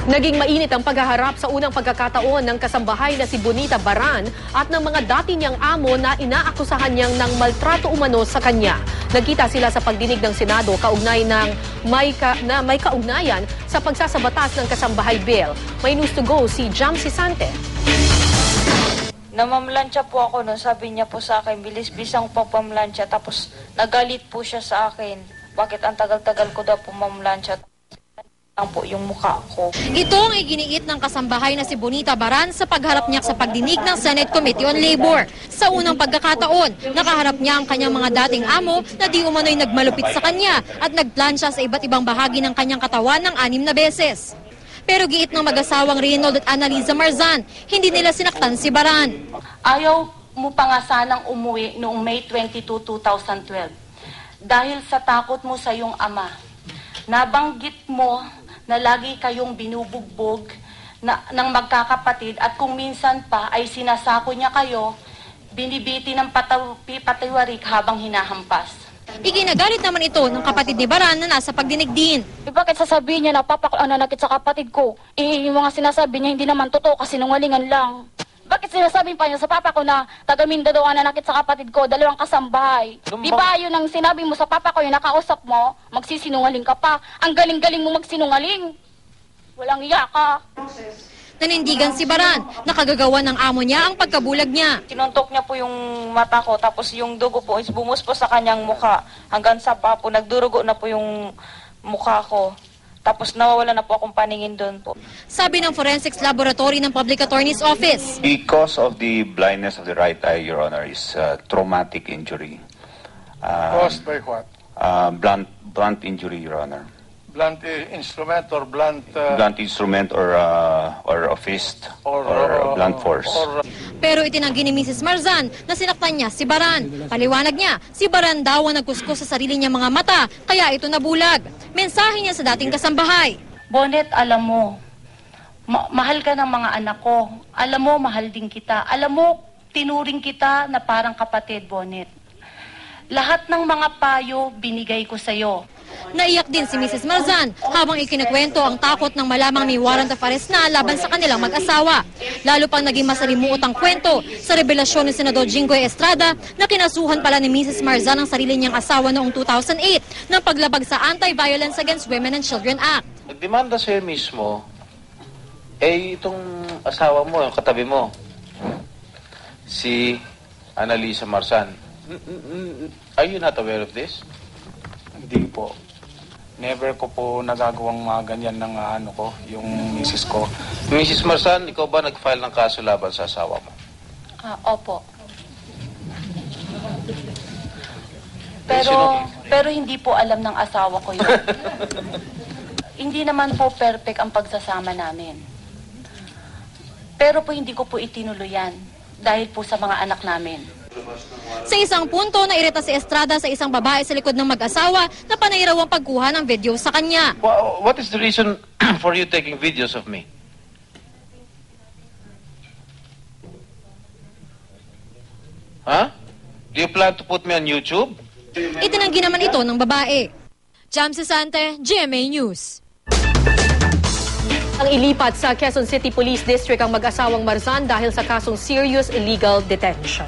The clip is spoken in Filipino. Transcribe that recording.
Naging mainit ang paghaharap sa unang pagkakataon ng kasambahay na si Bonita Baran at ng mga dati niyang amo na inaakusahan niyang ng maltrato umano sa kanya. Nagkita sila sa pagdinig ng Senado kaugnay ng may kaugnayan sa pagsasabatas ng kasambahay bill. May news to go si Jam Sisante. Namamlansya po ako nun, sabi niya po sa akin, bilis-bisang po pamlansya, tapos nagalit po siya sa akin. Bakit ang tagal-tagal ko daw po mamlansya? Ang po yung mukha ko. Ito ang iginiit ng kasambahay na si Bonita Baran sa pagharap niya sa pagdinig ng Senate Committee on Labor. Sa unang pagkakataon, nakaharap niya ang kanyang mga dating amo na di umano'y nagmalupit sa kanya at nagplansya sa iba't ibang bahagi ng kanyang katawan ng 6 na beses. Pero giit ng mag-asawang Reynold at Annalisa Marzan, hindi nila sinaktan si Baran. Ayaw mo pa nga sanang umuwi noong May 22, 2012 dahil sa takot mo sa iyong ama. Nabanggit mo na lagi kayong binubugbog ng magkakapatid at kung minsan pa ay sinasako niya kayo, binibiti ng patiwarik habang hinahampas. Iginagalit naman ito ng kapatid ni Baran na nasa pagdinig din. Bakit sasabihin niya na nanakit sa kapatid ko? Yung mga sinasabi niya hindi naman totoo kasi nungalingan lang. Bakit sinasabi pa niya sa papa ko na taga Mindanao ang nanakit sa kapatid ko, 2 kasambahay? Di ba yun ang sinabi mo sa papa ko, yung nakausap mo, magsisinungaling ka pa. Ang galing-galing mo magsinungaling. Walang iya ka. Nanindigan si Baran, nakagagawa ng amo niya ang pagkabulag niya. Sinuntok niya po yung mata ko, tapos yung dugo po is bumus po sa kanyang mukha. Hanggang sa pa po, nagdurugo na po yung mukha ko. Tapos nawawala na po akong paningin doon po. Sabi ng Forensics Laboratory ng Public Attorney's Office. The cause of the blindness of the right eye, Your Honor, is traumatic injury. Caused by what? Blunt injury, Your Honor. Blunt instrument or blunt... Blunt instrument or a fist or blunt force. Pero itinanggi ni Mrs. Marzan na sinaktan niya si Baran. Paliwanag niya, si Baran daw ang nagkuskus sa sarili niyang mga mata, kaya ito nabulag. Mensahe niya sa dating kasambahay. Bonet, alam mo, mahal ka ng mga anak ko. Alam mo, mahal din kita. Alam mo, tinuring kita na parang kapatid, Bonet. Lahat ng mga payo, binigay ko sa'yo. Naiyak din si Mrs. Marzan habang ikinikwento ang takot ng malamang may warrant of arrest na laban sa kanilang mag-asawa. Lalo pang naging masalimuot ang kwento sa revelasyon ni Senador Jinggoy Estrada na kinasuhan pala ni Mrs. Marzan ang sarili niyang asawa noong 2008 ng paglabag sa Anti-Violence Against Women and Children Act. Nagdemanda sa'yo mismo, itong asawa mo, yung katabi mo, si Annalisa Marzan. Are you not aware of this? Hindi po. Never ko po nagagawang mga ganyan ng yung misis ko. Mrs. Marzan, ikaw ba nag-file ng kaso laban sa asawa mo? Opo. Pero hindi po alam ng asawa ko yun. Hindi naman po perfect ang pagsasama namin. Pero po hindi ko po itinuloyan dahil po sa mga anak namin. Sa isang punto, nairita si Estrada sa isang babae sa likod ng mag-asawa na panay raw ang pagkuha ng video sa kanya. What is the reason for you taking videos of me? Huh? Do you plan to put me on YouTube? Itinanggi naman ito ng babae. Jam Sisante, GMA News. Ang ilipat sa Quezon City Police District ang mag-asawang Marzan dahil sa kasong serious illegal detention.